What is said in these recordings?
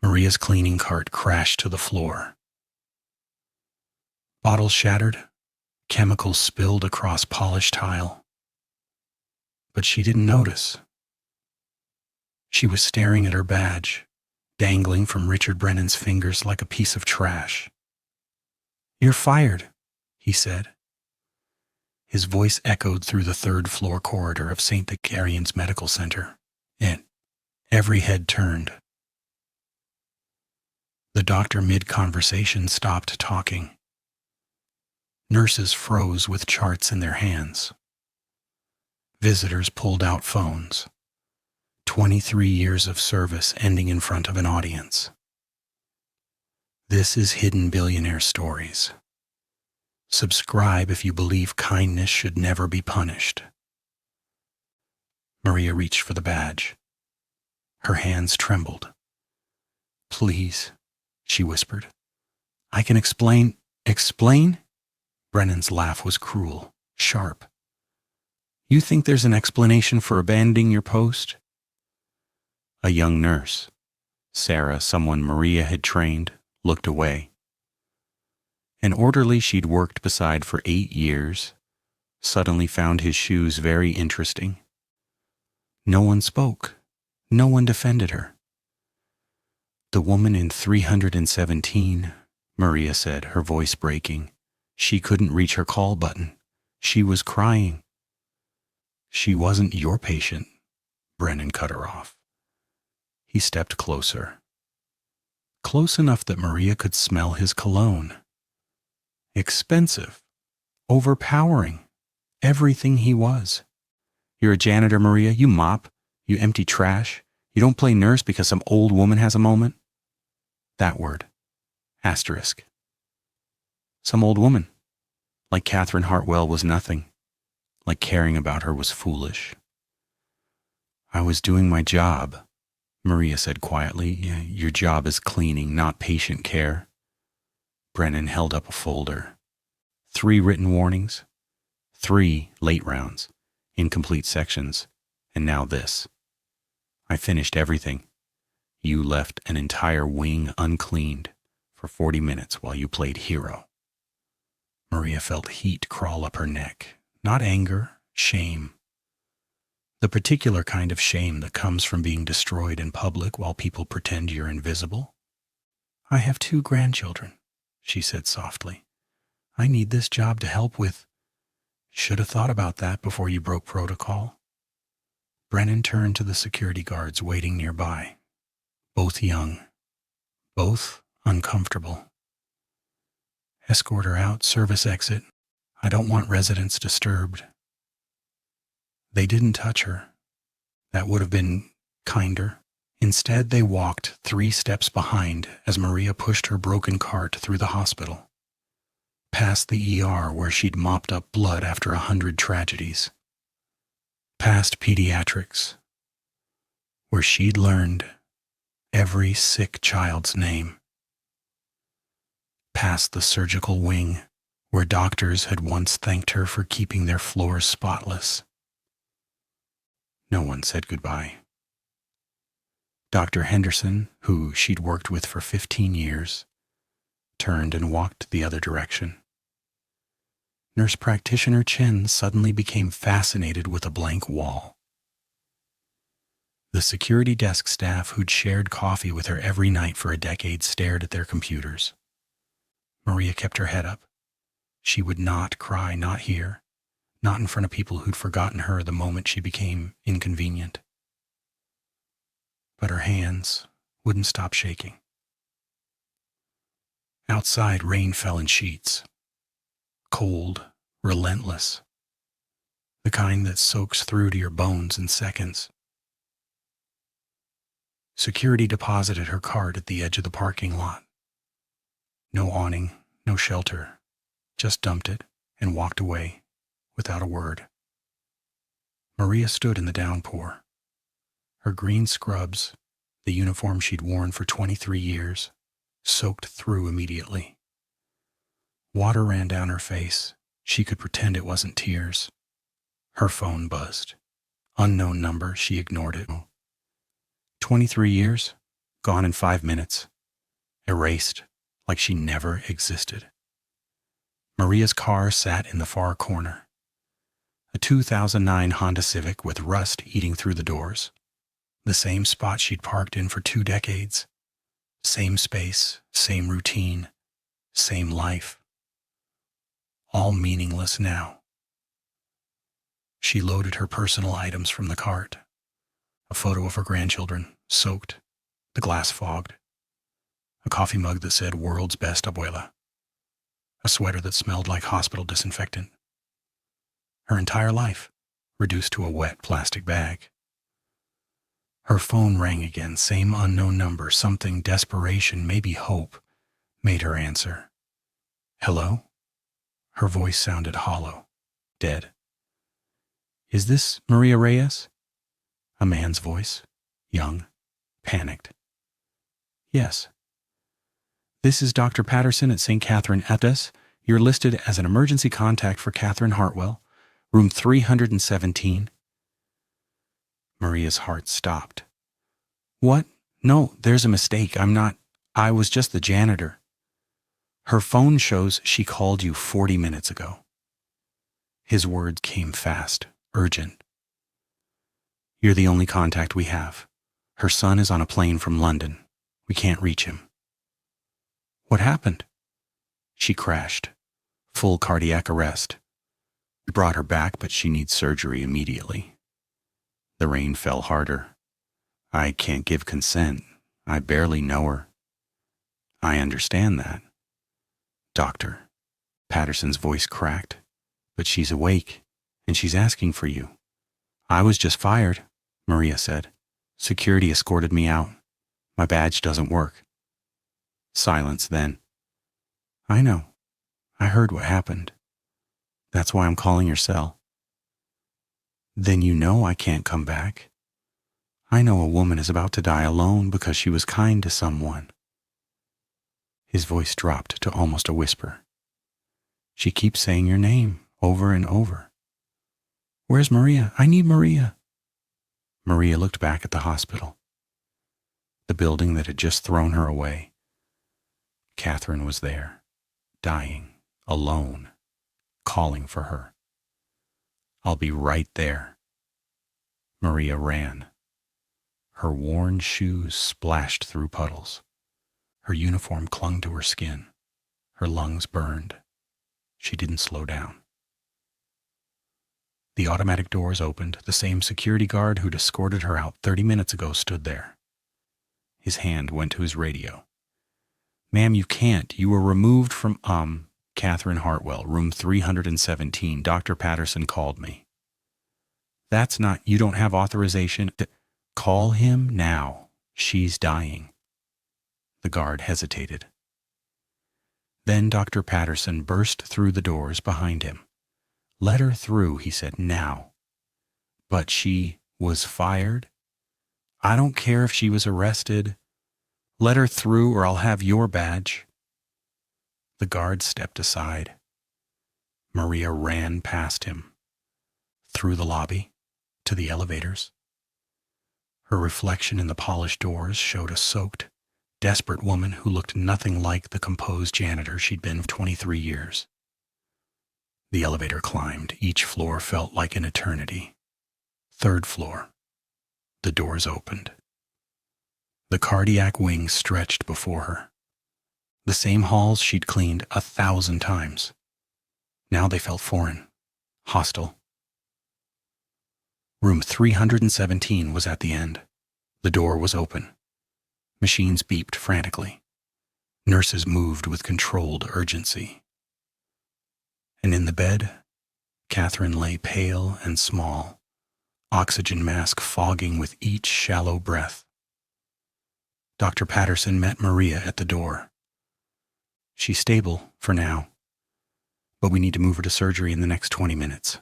Maria's cleaning cart crashed to the floor. Bottles shattered, chemicals spilled across polished tile. But she didn't notice. She was staring at her badge, dangling from Richard Brennan's fingers like a piece of trash. "You're fired," he said. His voice echoed through the third-floor corridor of St. Vicarian's Medical Center, and every head turned. The doctor mid-conversation stopped talking. Nurses froze with charts in their hands. Visitors pulled out phones. 23 years of service ending in front of an audience. This is Hidden Billionaire Stories. Subscribe if you believe kindness should never be punished. Maria reached for the badge. Her hands trembled. "Please," she whispered. "I can explain." "Explain?" Brennan's laugh was cruel, sharp. "You think there's an explanation for abandoning your post?" A young nurse, Sarah, someone Maria had trained, looked away. An orderly she'd worked beside for 8 years suddenly found his shoes very interesting. No one spoke. No one defended her. "The woman in 317, Maria said, her voice breaking. She couldn't reach her call button. She was crying." "She wasn't your patient," Brennan cut her off. He stepped closer. Close enough that Maria could smell his cologne. Expensive. Overpowering. Everything he was. "You're a janitor, Maria. You mop. You empty trash. You don't play nurse because some old woman has a moment." That word. Asterisk. Some old woman. Like Catherine Hartwell was nothing. Like caring about her was foolish. "I was doing my job," Maria said quietly. "Your job is cleaning, not patient care." Brennan held up a folder. 3 written warnings, 3 late rounds, incomplete sections, and now this. "I finished everything. You left an entire wing uncleaned for 40 minutes while you played hero." Maria felt heat crawl up her neck. Not anger, shame. The particular kind of shame that comes from being destroyed in public while people pretend you're invisible. "I have 2 grandchildren," she said softly. "I need this job to help with." "Should have thought about that before you broke protocol." Brennan turned to the security guards waiting nearby. Both young. Both uncomfortable. "Escort her out, service exit. I don't want residents disturbed." They didn't touch her. That would have been kinder. Instead, they walked 3 steps behind as Maria pushed her broken cart through the hospital. Past the ER where she'd mopped up blood after 100 tragedies. Past pediatrics, where she'd learned every sick child's name. Past the surgical wing, where doctors had once thanked her for keeping their floors spotless. No one said goodbye. Dr. Henderson, who she'd worked with for 15 years, turned and walked the other direction. Nurse practitioner Chen suddenly became fascinated with a blank wall. The security desk staff who'd shared coffee with her every night for a decade stared at their computers. Maria kept her head up. She would not cry, not here, not in front of people who'd forgotten her the moment she became inconvenient. But her hands wouldn't stop shaking. Outside, rain fell in sheets. Cold, relentless. The kind that soaks through to your bones in seconds. Security deposited her cart at the edge of the parking lot. No awning, no shelter. Just dumped it and walked away without a word. Maria stood in the downpour. Her green scrubs, the uniform she'd worn for 23 years, soaked through immediately. Water ran down her face. She could pretend it wasn't tears. Her phone buzzed. Unknown number, she ignored it. 23 years? Gone in 5 minutes. Erased, like she never existed. Maria's car sat in the far corner. A 2009 Honda Civic with rust eating through the doors. The same spot she'd parked in for 2 decades. Same space, same routine, same life. All meaningless now. She loaded her personal items from the cart. A photo of her grandchildren, soaked, the glass fogged. A coffee mug that said, "World's Best Abuela." A sweater that smelled like hospital disinfectant. Her entire life, reduced to a wet plastic bag. Her phone rang again, same unknown number, something desperation, maybe hope, made her answer. "Hello?" Her voice sounded hollow, dead. "Is this Maria Reyes?" A man's voice, young, panicked. "Yes." "This is Dr. Patterson at St. Catherine Etas. You're listed as an emergency contact for Catherine Hartwell, room 317. Maria's heart stopped. "What? No, there's a mistake. I was just the janitor. Her phone shows she called you 40 minutes ago." His words came fast, urgent. "You're the only contact we have. Her son is on a plane from London. We can't reach him." "What happened?" "She crashed. Full cardiac arrest. We brought her back, but she needs surgery immediately." The rain fell harder. "I can't give consent. I barely know her." "I understand that." "Doctor," Patterson's voice cracked, "but she's awake, and she's asking for you." "I was just fired," Maria said. "Security escorted me out. My badge doesn't work." Silence then. "I know. I heard what happened. That's why I'm calling your cell." "Then you know I can't come back. I know a woman is about to die alone because she was kind to someone." His voice dropped to almost a whisper. "She keeps saying your name over and over." "Where's Maria? I need Maria." Maria looked back at the hospital. The building that had just thrown her away. Catherine was there, dying, alone, calling for her. "I'll be right there." Maria ran. Her worn shoes splashed through puddles. Her uniform clung to her skin. Her lungs burned. She didn't slow down. The automatic doors opened. The same security guard who'd escorted her out 30 minutes ago stood there. His hand went to his radio. "Ma'am, you can't. You were removed from, Catherine Hartwell, room 317. Dr. Patterson called me." "That's not, you don't have authorization to call him now. She's dying." The guard hesitated. Then Dr. Patterson burst through the doors behind him. "Let her through," he said, "now." "But she was fired? I don't care if she was arrested. Let her through or I'll have your badge." The guard stepped aside. Maria ran past him, through the lobby, to the elevators. Her reflection in the polished doors showed a soaked, desperate woman who looked nothing like the composed janitor she'd been for 23 years. The elevator climbed. Each floor felt like an eternity. 3rd floor. The doors opened. The cardiac wing stretched before her. The same halls she'd cleaned 1,000 times. Now they felt foreign, hostile. Room 317 was at the end. The door was open. Machines beeped frantically. Nurses moved with controlled urgency. And in the bed, Catherine lay pale and small, oxygen mask fogging with each shallow breath. Dr. Patterson met Maria at the door. "She's stable for now, but we need to move her to surgery in the next 20 minutes.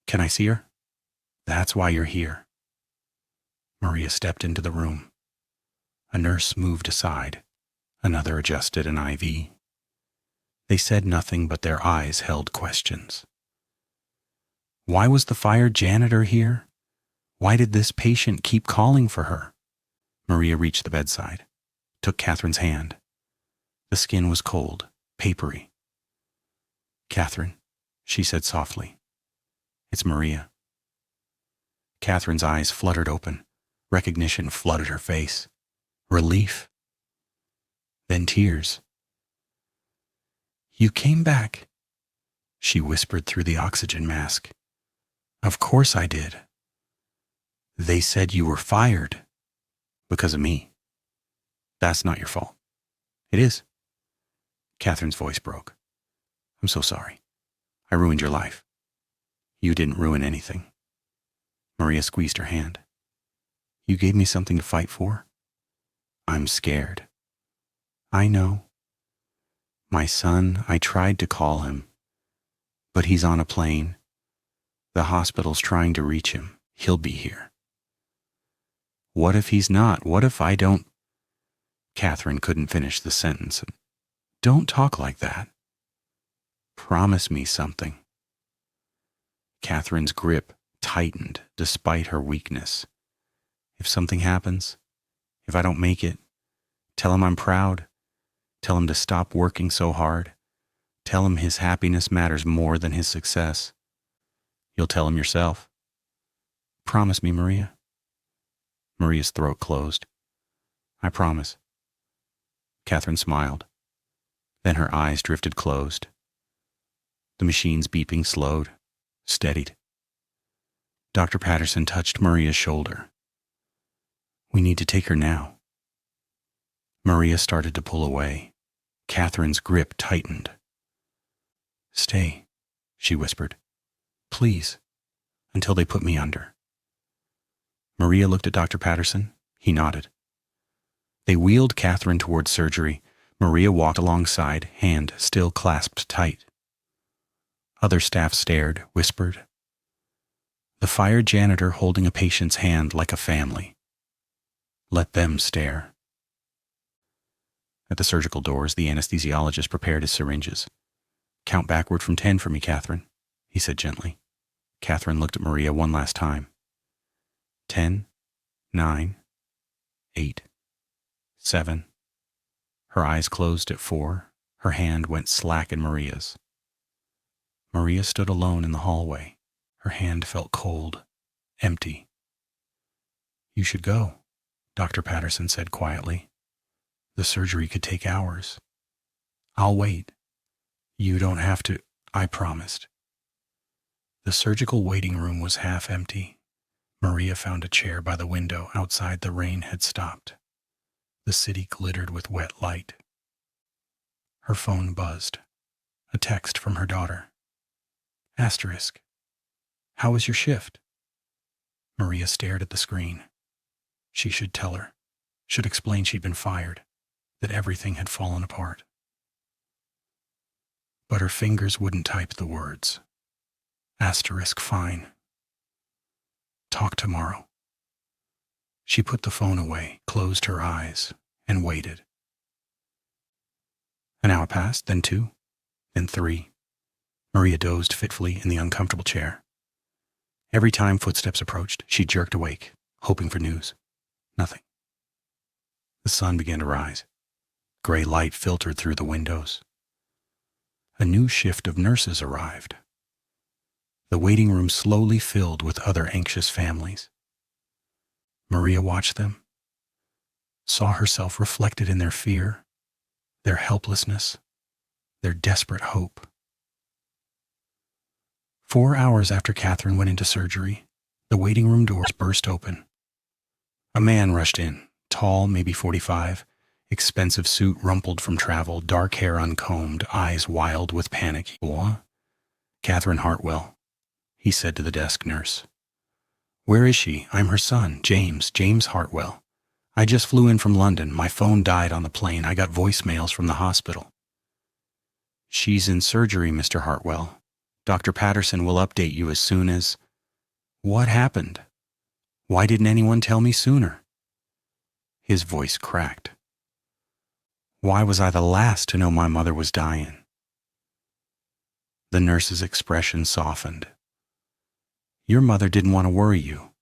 Can I see her?" "That's why you're here." Maria stepped into the room. A nurse moved aside. Another adjusted an IV. They said nothing, but their eyes held questions. Why was the fired janitor here? Why did this patient keep calling for her? Maria reached the bedside, took Catherine's hand. The skin was cold, papery. "Catherine," she said softly. "It's Maria." Catherine's eyes fluttered open. Recognition flooded her face. Relief. Then tears. "You came back," she whispered through the oxygen mask. "Of course I did. They said you were fired. Because of me. That's not your fault." "It is." Catherine's voice broke. "I'm so sorry. I ruined your life." "You didn't ruin anything." Maria squeezed her hand. "You gave me something to fight for." "I'm scared." "I know. My son, I tried to call him, but he's on a plane. The hospital's trying to reach him. He'll be here." "What if he's not? What if I don't—" Catherine couldn't finish the sentence. "Don't talk like that. Promise me something." Catherine's grip tightened despite her weakness. "If something happens, if I don't make it, tell him I'm proud. Tell him to stop working so hard. Tell him his happiness matters more than his success. You'll tell him yourself. Promise me, Maria." Maria's throat closed. "I promise." Catherine smiled. Then her eyes drifted closed. The machine's beeping slowed, steadied. Dr. Patterson touched Maria's shoulder. "We need to take her now." Maria started to pull away. Catherine's grip tightened. "Stay," she whispered. "Please, until they put me under." Maria looked at Dr. Patterson. He nodded. They wheeled Catherine toward surgery. Maria walked alongside, hand still clasped tight. Other staff stared, whispered. The fired janitor holding a patient's hand like a family. Let them stare. At the surgical doors, the anesthesiologist prepared his syringes. "Count backward from 10 for me, Catherine," he said gently. Catherine looked at Maria one last time. 10, 9, 8, 7. Her eyes closed at 4. Her hand went slack in Maria's. Maria stood alone in the hallway. Her hand felt cold, empty. "You should go," Dr. Patterson said quietly. "The surgery could take hours." "I'll wait." "You don't have to," I promised. The surgical waiting room was half empty. Maria found a chair by the window. Outside, the rain had stopped. The city glittered with wet light. Her phone buzzed. A text from her daughter. Asterisk. "How was your shift?" Maria stared at the screen. She should tell her, should explain she'd been fired, that everything had fallen apart. But her fingers wouldn't type the words. Asterisk fine. Talk tomorrow. She put the phone away, closed her eyes, and waited. An hour passed, then 2, then 3. Maria dozed fitfully in the uncomfortable chair. Every time footsteps approached, she jerked awake, hoping for news. Nothing. The sun began to rise. Gray light filtered through the windows. A new shift of nurses arrived. The waiting room slowly filled with other anxious families. Maria watched them, saw herself reflected in their fear, their helplessness, their desperate hope. 4 hours after Catherine went into surgery, the waiting room doors burst open. A man rushed in, tall, maybe 45, expensive suit rumpled from travel, dark hair uncombed, eyes wild with panic. "What?" "Catherine Hartwell," he said to the desk nurse. "Where is she? I'm her son, James Hartwell. I just flew in from London. My phone died on the plane. I got voicemails from the hospital." "She's in surgery, Mr. Hartwell. Dr. Patterson will update you as soon as—" "What happened? Why didn't anyone tell me sooner?" His voice cracked. "Why was I the last to know my mother was dying?" The nurse's expression softened. "Your mother didn't want to worry you.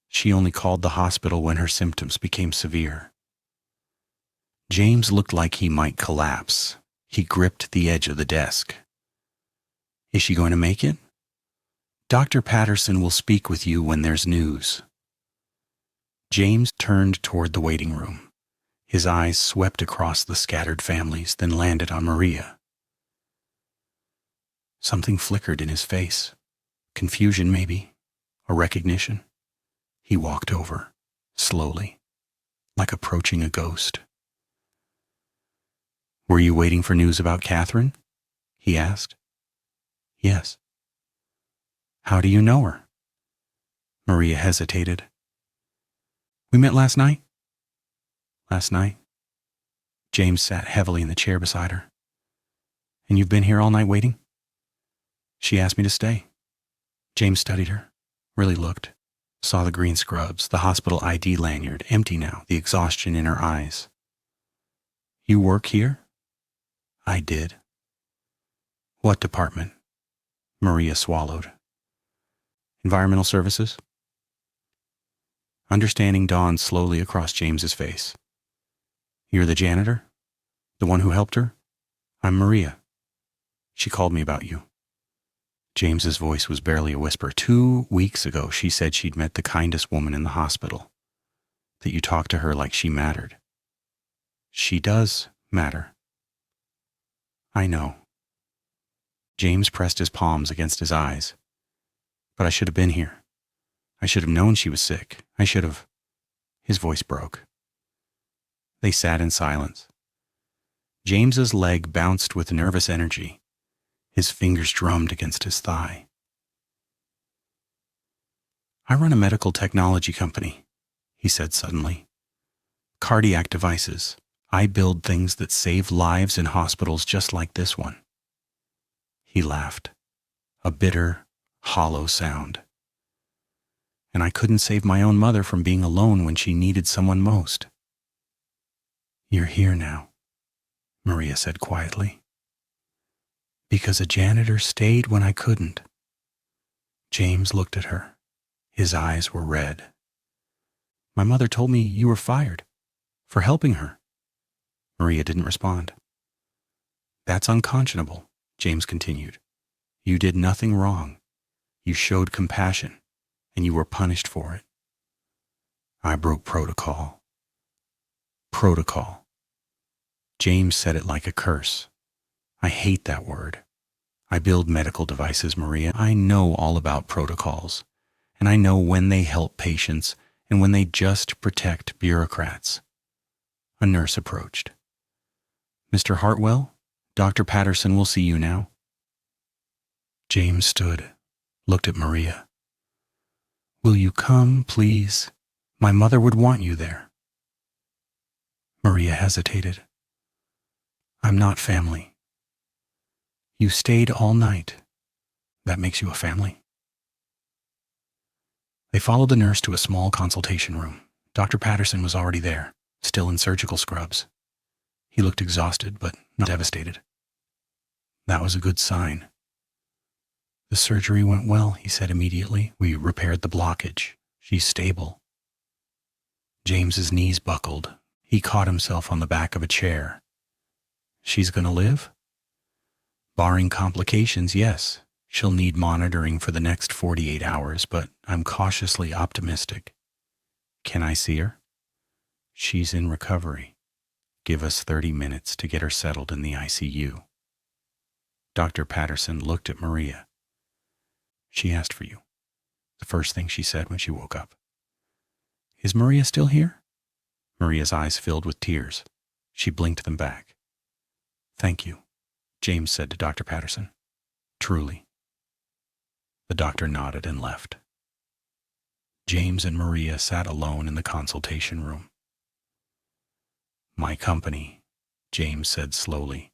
She only called the hospital when her symptoms became severe. James looked like he might collapse. He gripped the edge of the desk. Is she going to make it? Dr. Patterson will speak with you when there's news. James turned toward the waiting room. His eyes swept across the scattered families, then landed on Maria. Something flickered in his face. Confusion, maybe. A recognition. He walked over, slowly, like approaching a ghost. Were you waiting for news about Catherine? He asked. Yes. How do you know her? Maria hesitated. We met last night? Last night? James sat heavily in the chair beside her. And you've been here all night waiting? She asked me to stay. James studied her, really looked, saw the green scrubs, the hospital ID lanyard, empty now, the exhaustion in her eyes. You work here? I did. What department? Maria swallowed. Environmental services? Understanding dawned slowly across James's face. You're the janitor? The one who helped her? I'm Maria. She called me about you. James's voice was barely a whisper. 2 weeks ago, she said she'd met the kindest woman in the hospital, that you talked to her like she mattered. She does matter. I know. James pressed his palms against his eyes. But I should have been here. I should have known she was sick. I should have... His voice broke. They sat in silence. James's leg bounced with nervous energy. His fingers drummed against his thigh. I run a medical technology company, he said suddenly. Cardiac devices. I build things that save lives in hospitals just like this one. He laughed, a bitter, hollow sound. And I couldn't save my own mother from being alone when she needed someone most. You're here now, Maria said quietly. Because a janitor stayed when I couldn't. James looked at her. His eyes were red. My mother told me you were fired for helping her. Maria didn't respond. That's unconscionable, James continued. You did nothing wrong. You showed compassion, and you were punished for it. I broke protocol. Protocol. James said it like a curse. I hate that word. I build medical devices, Maria. I know all about protocols, and I know when they help patients and when they just protect bureaucrats. A nurse approached. Mr. Hartwell, Dr. Patterson will see you now. James stood, looked at Maria. Will you come, please? My mother would want you there. Maria hesitated. I'm not family. You stayed all night. That makes you a family. They followed the nurse to a small consultation room. Dr. Patterson was already there, still in surgical scrubs. He looked exhausted, but not devastated. That was a good sign. The surgery went well, he said immediately. We repaired the blockage. She's stable. James's knees buckled. He caught himself on the back of a chair. She's gonna live? Barring complications, yes. She'll need monitoring for the next 48 hours, but I'm cautiously optimistic. Can I see her? She's in recovery. Give us 30 minutes to get her settled in the ICU. Dr. Patterson looked at Maria. She asked for you. The first thing she said when she woke up. Is Maria still here? Maria's eyes filled with tears. She blinked them back. Thank you, James said to Dr. Patterson. Truly. The doctor nodded and left. James and Maria sat alone in the consultation room. My company, James said slowly,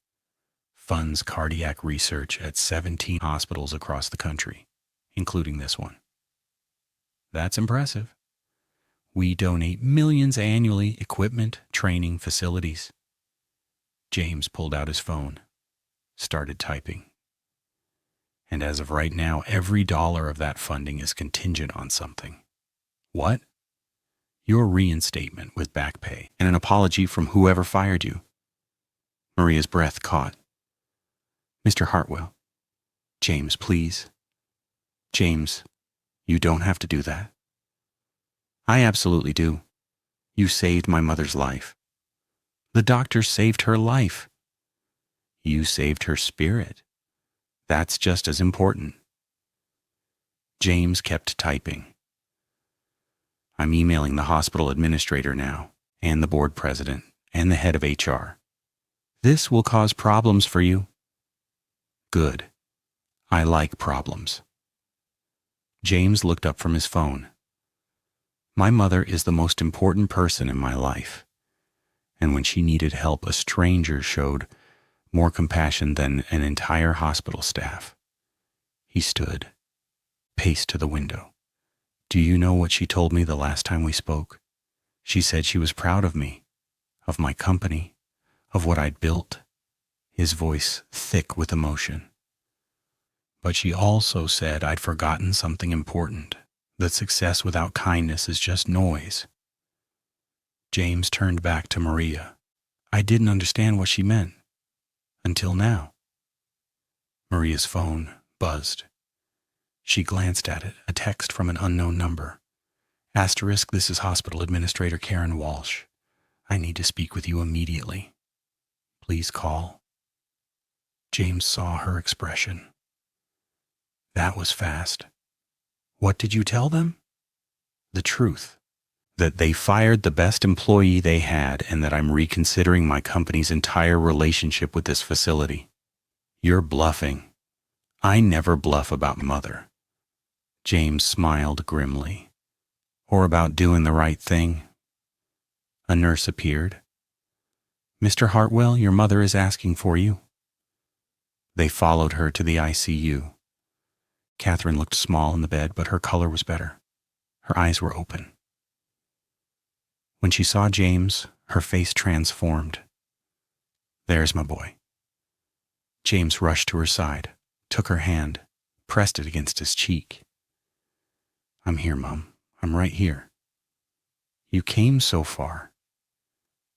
funds cardiac research at 17 hospitals across the country, including this one. That's impressive. We donate millions annually, equipment, training, facilities. James pulled out his phone, started typing. And as of right now, every dollar of that funding is contingent on something. What? Your reinstatement with back pay and an apology from whoever fired you. Maria's breath caught. Mr. Hartwell. James, please. James, you don't have to do that. I absolutely do. You saved my mother's life. The doctor saved her life. You saved her spirit. That's just as important. James kept typing. I'm emailing the hospital administrator now, and the board president, and the head of HR. This will cause problems for you. Good. I like problems. James looked up from his phone. My mother is the most important person in my life, and when she needed help, a stranger showed more compassion than an entire hospital staff. He stood, paced to the window. Do you know what she told me the last time we spoke? She said she was proud of me, of my company, of what I'd built. His voice thick with emotion. But she also said I'd forgotten something important, that success without kindness is just noise. James turned back to Maria. I didn't understand what she meant. Until now. Maria's phone buzzed. She glanced at it, a text from an unknown number. Asterisk, this is Hospital Administrator Karen Walsh. I need to speak with you immediately. Please call. James saw her expression. That was fast. What did you tell them? The truth. That they fired the best employee they had and that I'm reconsidering my company's entire relationship with this facility. You're bluffing. I never bluff about Mother. James smiled grimly. Or about doing the right thing. A nurse appeared. Mr. Hartwell, your mother is asking for you. They followed her to the ICU. Catherine looked small in the bed, but her color was better. Her eyes were open. When she saw James, her face transformed. There's my boy. James rushed to her side, took her hand, pressed it against his cheek. I'm here, Mom. I'm right here. You came so far.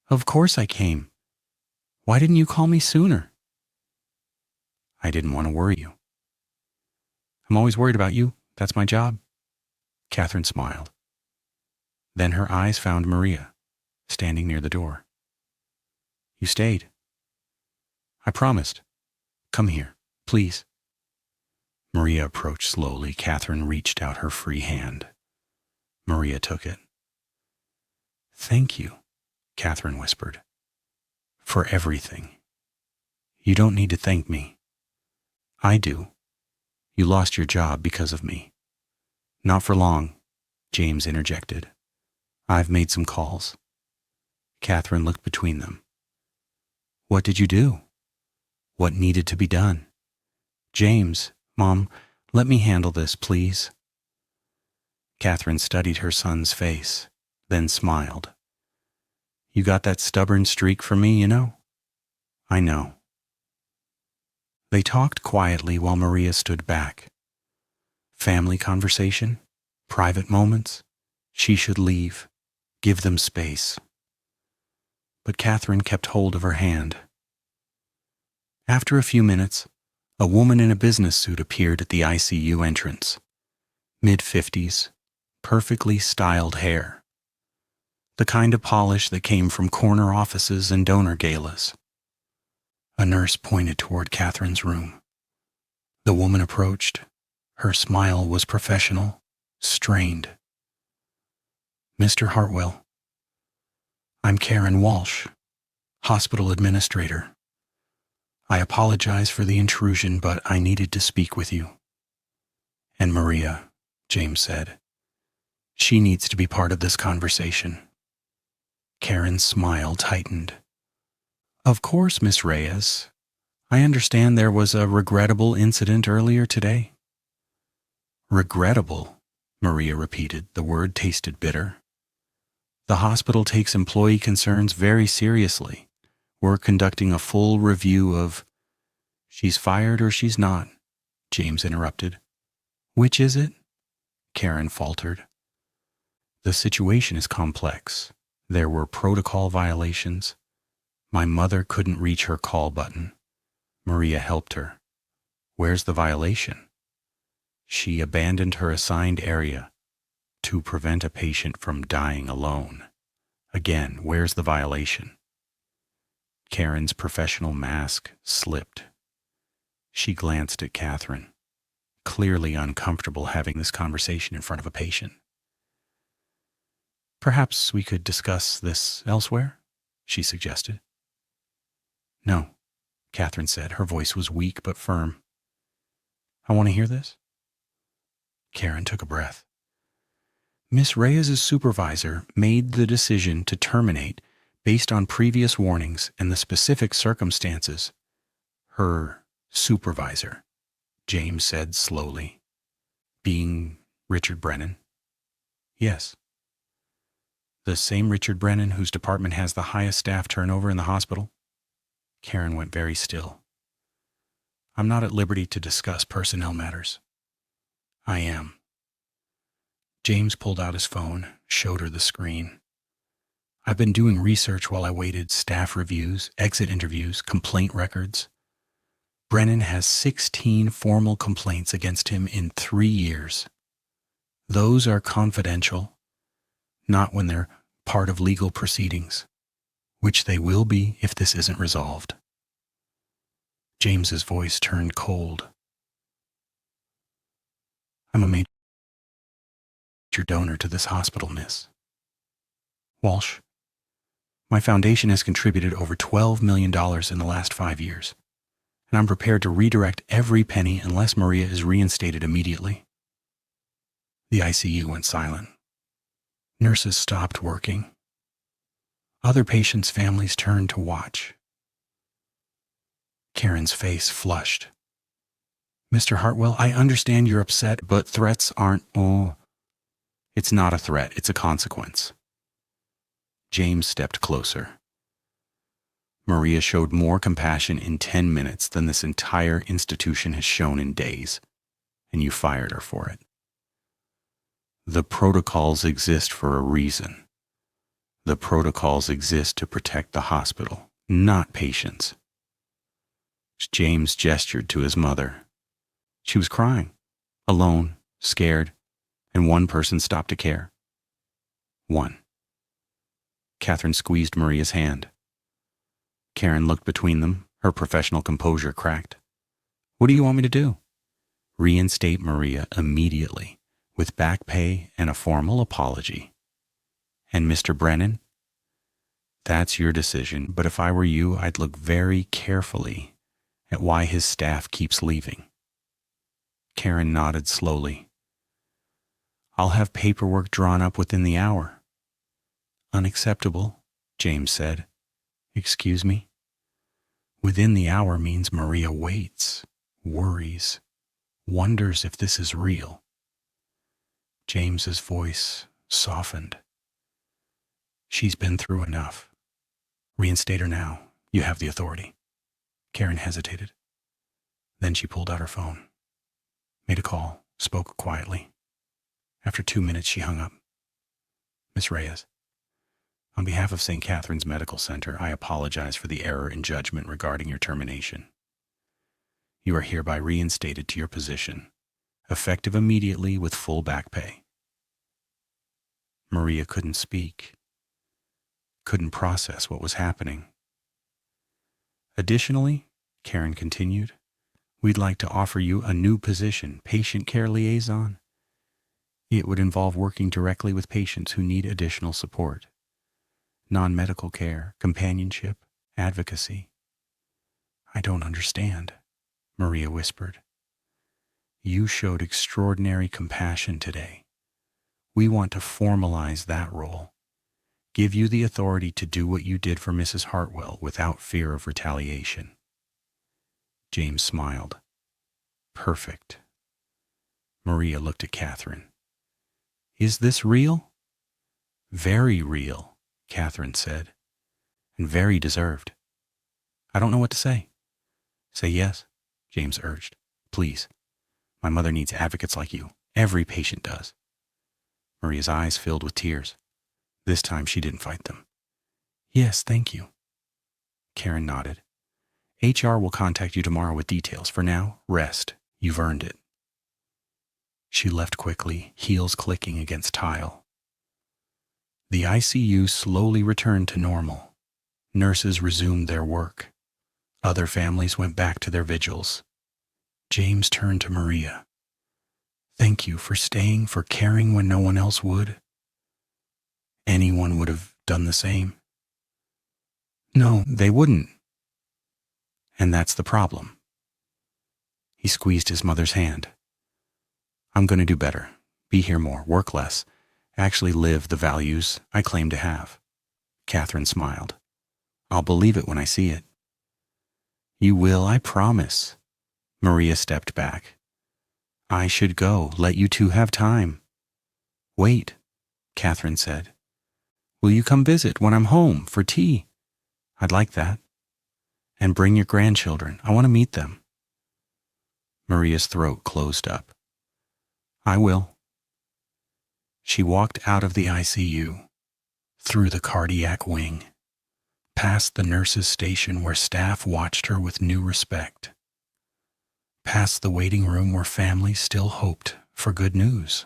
Of course I came. Why didn't you call me sooner? I didn't want to worry you. I'm always worried about you. That's my job. Catherine smiled. Then her eyes found Maria, standing near the door. You stayed. I promised. Come here, please. Maria approached slowly. Catherine reached out her free hand. Maria took it. Thank you, Catherine whispered, for everything. You don't need to thank me. I do. You lost your job because of me. Not for long, James interjected. I've made some calls. Catherine looked between them. What did you do? What needed to be done? James, Mom, let me handle this, please. Catherine studied her son's face, then smiled. You got that stubborn streak for me, you know? I know. They talked quietly while Maria stood back. Family conversation, private moments. She should leave, give them space. But Catherine kept hold of her hand. After a few minutes, a woman in a business suit appeared at the ICU entrance. Mid-50s, perfectly styled hair. The kind of polish that came from corner offices and donor galas. A nurse pointed toward Catherine's room. The woman approached. Her smile was professional, strained. Mr. Hartwell, I'm Karen Walsh, hospital administrator. I apologize for the intrusion, but I needed to speak with you. And Maria, James said, she needs to be part of this conversation. Karen's smile tightened. Of course, Miss Reyes. I understand there was a regrettable incident earlier today. Regrettable, Maria repeated. The word tasted bitter. The hospital takes employee concerns very seriously. We're conducting a full review of... She's fired or she's not, James interrupted. Which is it? Karen faltered. The situation is complex. There were protocol violations. My mother couldn't reach her call button. Maria helped her. Where's the violation? She abandoned her assigned area to prevent a patient from dying alone. Again, where's the violation? Karen's professional mask slipped. She glanced at Catherine, clearly uncomfortable having this conversation in front of a patient. Perhaps we could discuss this elsewhere, she suggested. No, Catherine said. Her voice was weak but firm. I want to hear this. Karen took a breath. Miss Reyes's supervisor made the decision to terminate based on previous warnings and the specific circumstances. Her supervisor, James said slowly. Being Richard Brennan? Yes. The same Richard Brennan whose department has the highest staff turnover in the hospital? Karen went very still. I'm not at liberty to discuss personnel matters. I am. James pulled out his phone, showed her the screen. I've been doing research while I waited, staff reviews, exit interviews, complaint records. Brennan has 16 formal complaints against him in 3 years. Those are confidential, not when they're part of legal proceedings, which they will be if this isn't resolved. James's voice turned cold. I'm a major donor to this hospital, Miss Walsh. My foundation has contributed over $12 million in the last 5 years, and I'm prepared to redirect every penny unless Maria is reinstated immediately. The ICU went silent. Nurses stopped working. Other patients' families turned to watch. Karen's face flushed. Mr. Hartwell, I understand you're upset, but threats aren't... Oh, it's not a threat, it's a consequence. James stepped closer. Maria showed more compassion in 10 minutes than this entire institution has shown in days, and you fired her for it. The protocols exist for a reason. The protocols exist to protect the hospital, not patients. James gestured to his mother. She was crying, alone, scared, and one person stopped to care. One. Catherine squeezed Maria's hand. Karen looked between them, her professional composure cracked. What do you want me to do? Reinstate Maria immediately, with back pay and a formal apology. And Mr. Brennan? That's your decision, but if I were you, I'd look very carefully at why his staff keeps leaving. Karen nodded slowly. I'll have paperwork drawn up within the hour. Unacceptable, James said. Excuse me? Within the hour means Maria waits, worries, wonders if this is real. James's voice softened. She's been through enough. Reinstate her now. You have the authority. Karen hesitated. Then she pulled out her phone, made a call, spoke quietly. After 2 minutes, she hung up. Miss Reyes, on behalf of St. Catherine's Medical Center, I apologize for the error in judgment regarding your termination. You are hereby reinstated to your position, effective immediately with full back pay. Maria couldn't speak, couldn't process what was happening. Additionally, Karen continued, we'd like to offer you a new position, patient care liaison. It would involve working directly with patients who need additional support. Non-medical care, companionship, advocacy. I don't understand, Maria whispered. You showed extraordinary compassion today. We want to formalize that role, give you the authority to do what you did for Mrs. Hartwell without fear of retaliation. James smiled. Perfect. Maria looked at Catherine. Is this real? Very real, Catherine said, and very deserved. I don't know what to say. Say yes, James urged. Please. My mother needs advocates like you. Every patient does. Maria's eyes filled with tears. This time she didn't fight them. Yes, thank you. Karen nodded. HR will contact you tomorrow with details. For now, rest. You've earned it. She left quickly, heels clicking against tile. The ICU slowly returned to normal. Nurses resumed their work. Other families went back to their vigils. James turned to Maria. Thank you for staying, for caring when no one else would. Anyone would have done the same. No, they wouldn't. And that's the problem. He squeezed his mother's hand. I'm going to do better. Be here more, work less, actually live the values I claim to have. Catherine smiled. I'll believe it when I see it. You will, I promise. Maria stepped back. I should go. Let you two have time. Wait, Catherine said. Will you come visit when I'm home for tea? I'd like that. And bring your grandchildren. I want to meet them. Maria's throat closed up. I will. She walked out of the ICU, through the cardiac wing, past the nurses' station where staff watched her with new respect, past the waiting room where families still hoped for good news.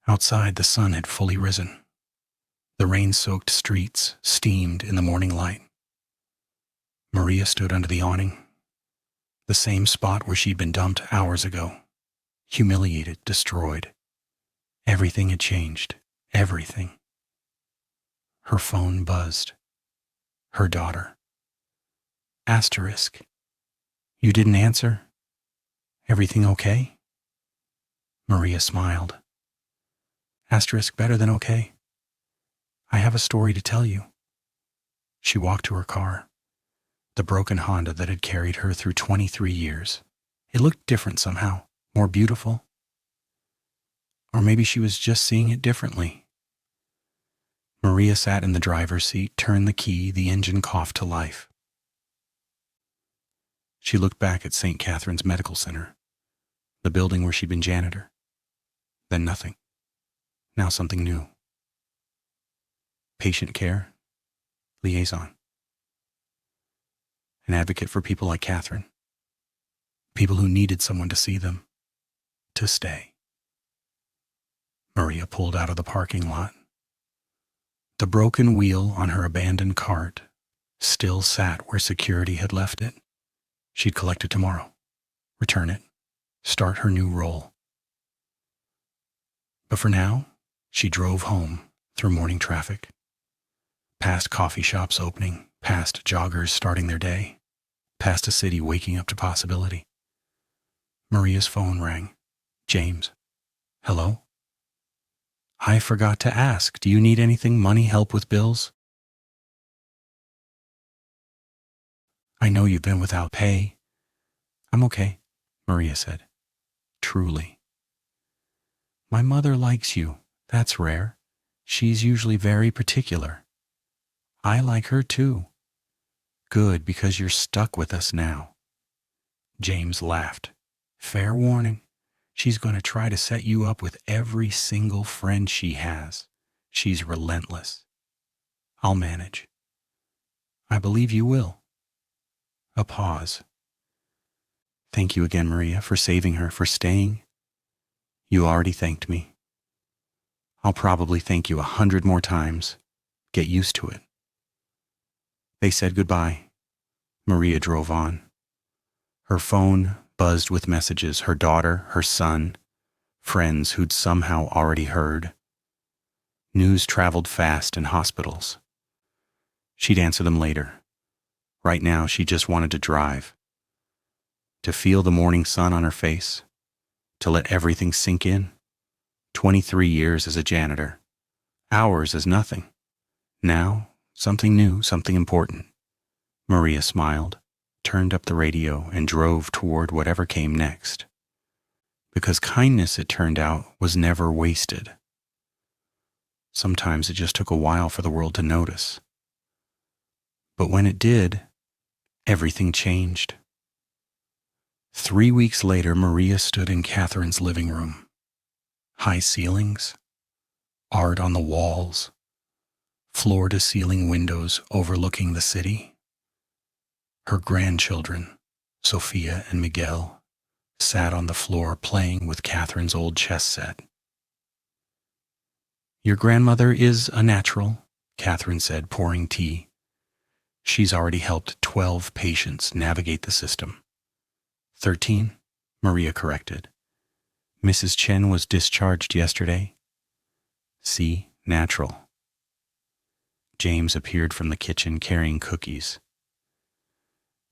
Outside, the sun had fully risen. The rain-soaked streets steamed in the morning light. Maria stood under the awning, the same spot where she'd been dumped hours ago, humiliated, destroyed. Everything had changed. Everything. Her phone buzzed. Her daughter. Asterisk. You didn't answer? Everything okay? Maria smiled. Asterisk better than okay. I have a story to tell you. She walked to her car, the broken Honda that had carried her through 23 years. It looked different somehow, more beautiful. Or maybe she was just seeing it differently. Maria sat in the driver's seat, turned the key, the engine coughed to life. She looked back at St. Catherine's Medical Center, the building where she'd been janitor. Then nothing. Now something new. Patient care, liaison. An advocate for people like Catherine. People who needed someone to see them, to stay. Maria pulled out of the parking lot. The broken wheel on her abandoned cart still sat where security had left it. She'd collect it tomorrow, return it, start her new role. But for now, she drove home through morning traffic, past coffee shops opening, past joggers starting their day, past a city waking up to possibility. Maria's phone rang. James. Hello? I forgot to ask, do you need anything, money, help with bills? I know you've been without pay. I'm okay, Maria said. Truly. My mother likes you. That's rare. She's usually very particular. I like her too. Good, because you're stuck with us now. James laughed. Fair warning. She's going to try to set you up with every single friend she has. She's relentless. I'll manage. I believe you will. A pause. Thank you again, Maria, for saving her, for staying. You already thanked me. I'll probably thank you 100 more times. Get used to it. They said goodbye. Maria drove on. Her phone buzzed with messages, her daughter, her son, friends who'd somehow already heard. News traveled fast in hospitals. She'd answer them later. Right now, she just wanted to drive. To feel the morning sun on her face. To let everything sink in. 23 years as a janitor. Hours as nothing. Now, something new, something important. Maria smiled, turned up the radio, and drove toward whatever came next. Because kindness, it turned out, was never wasted. Sometimes it just took a while for the world to notice. But when it did, everything changed. 3 weeks later, Maria stood in Catherine's living room. High ceilings, art on the walls, floor-to-ceiling windows overlooking the city. Her grandchildren, Sophia and Miguel, sat on the floor playing with Catherine's old chess set. "Your grandmother is a natural," Catherine said, pouring tea. "She's already helped 12 patients navigate the system." 13, Maria corrected. "Mrs. Chen was discharged yesterday." "See, natural." James appeared from the kitchen carrying cookies.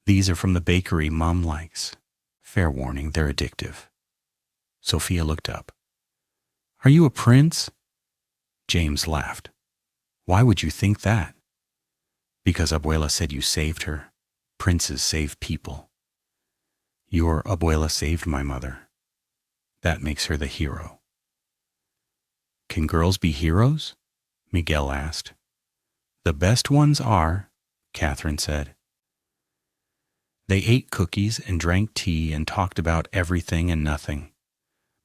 "These are from the bakery Mom likes. Fair warning, they're addictive." Sophia looked up. "Are you a prince?" James laughed. "Why would you think that?" "Because Abuela said you saved her. Princes save people. Your Abuela saved my mother. That makes her the hero." "Can girls be heroes?" Miguel asked. "The best ones are," Catherine said. They ate cookies and drank tea and talked about everything and nothing.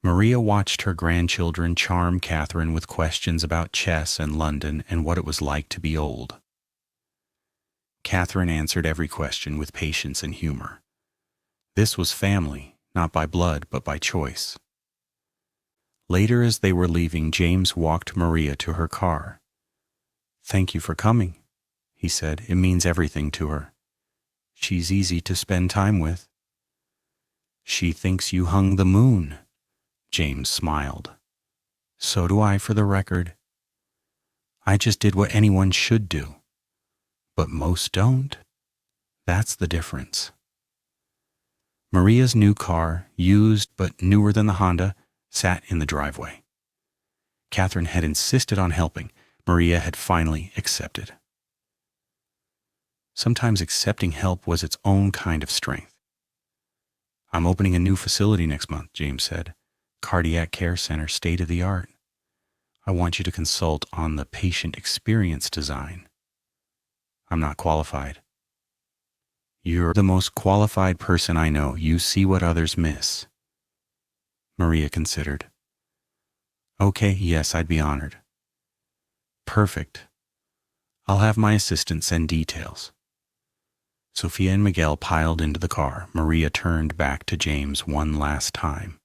Maria watched her grandchildren charm Catherine with questions about chess and London and what it was like to be old. Catherine answered every question with patience and humor. This was family, not by blood, but by choice. Later, as they were leaving, James walked Maria to her car. "Thank you for coming," he said. "It means everything to her. She's easy to spend time with." "She thinks you hung the moon," James smiled. "So do I, for the record. I just did what anyone should do. But most don't. That's the difference." Maria's new car, used but newer than the Honda, sat in the driveway. Catherine had insisted on helping. Maria had finally accepted. Sometimes accepting help was its own kind of strength. "I'm opening a new facility next month," James said. "Cardiac care center, state of the art. I want you to consult on the patient experience design." "I'm not qualified." "You're the most qualified person I know. You see what others miss." Maria considered. "Okay, yes, I'd be honored." "Perfect. I'll have my assistant send details." Sophia and Miguel piled into the car. Maria turned back to James one last time.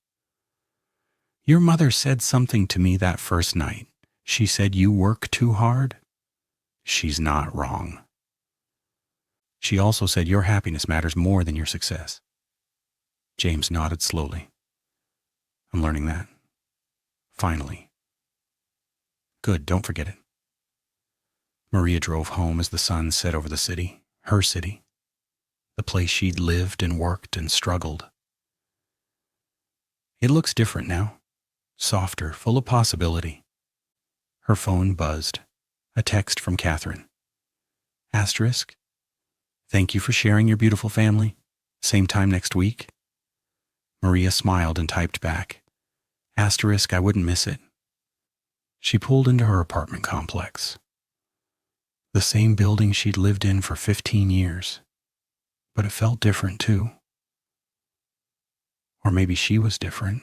"Your mother said something to me that first night. She said you work too hard." "She's not wrong." "She also said your happiness matters more than your success." James nodded slowly. "I'm learning that. Finally." "Good, don't forget it." Maria drove home as the sun set over the city, her city, the place she'd lived and worked and struggled. It looks different now, softer, full of possibility. Her phone buzzed. A text from Catherine. Asterisk. "Thank you for sharing your beautiful family. Same time next week." Maria smiled and typed back. Asterisk, I wouldn't miss it. She pulled into her apartment complex. The same building she'd lived in for 15 years. But it felt different too. Or maybe she was different.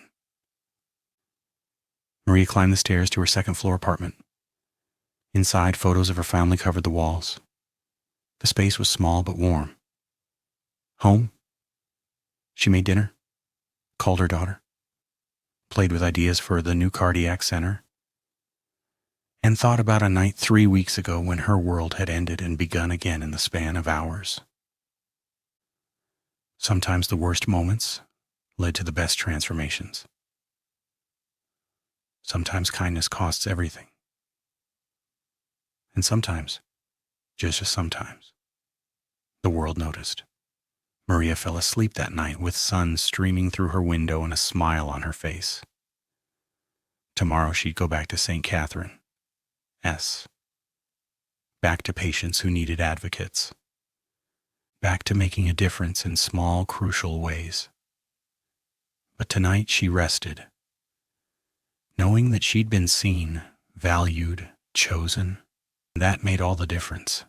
Maria climbed the stairs to her second-floor apartment. Inside, photos of her family covered the walls. The space was small but warm. Home. She made dinner, called her daughter, played with ideas for the new cardiac center, and thought about a night 3 weeks ago when her world had ended and begun again in the span of hours. Sometimes the worst moments led to the best transformations. Sometimes kindness costs everything. And sometimes, just sometimes, the world noticed. Maria fell asleep that night with sun streaming through her window and a smile on her face. Tomorrow she'd go back to St. Catherine. Back to patients who needed advocates. Back to making a difference in small, crucial ways. But tonight she rested, knowing that she'd been seen, valued, chosen. That made all the difference.